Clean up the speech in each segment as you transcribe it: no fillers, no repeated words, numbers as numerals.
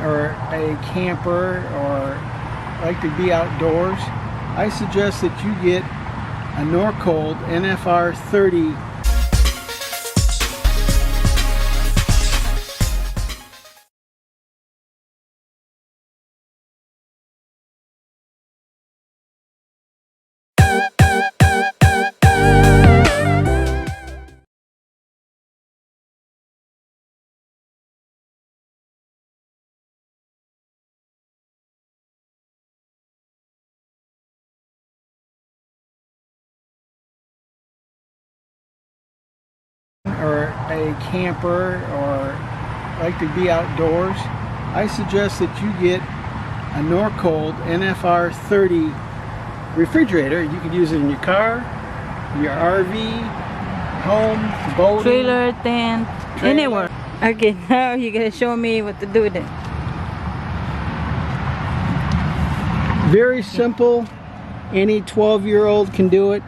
or a camper or like to be outdoors, I suggest that you get a Norcold NRF-30. Or a camper or like to be outdoors, I suggest that you get a Norcold NRF-30 refrigerator. You could use it in your car, your RV, home, boat, trailer, tent, anywhere. Okay, now you're gonna show me what to do with it. Very simple. Any 12-year-old can do it.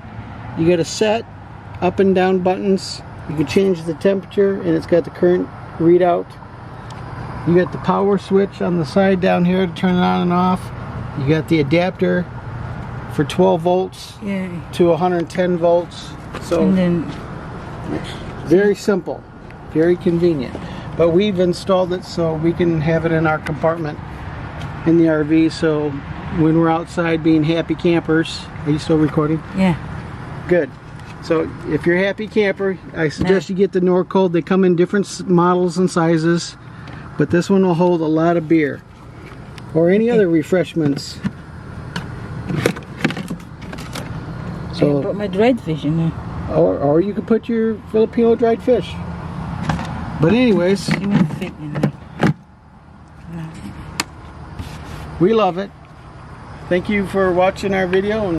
You got a set up and down buttons. You can change the temperature and it's got the current readout. You got the power switch on the side down here to turn it on and off. You got the adapter for 12 volts to 110 volts. So and then very simple, very convenient. But we've installed it so we can have it in our compartment in the RV, so when we're outside being happy campers. Are you still recording? yeah. Good. So if you're a happy camper, I suggest you get the Norcold. They come in different models and sizes, but this one will hold a lot of beer or any other refreshments. So I put my dried fish in there. or you could put your Filipino dried fish. But anyways, It won't fit in there. No. we love it. Thank you for watching our video.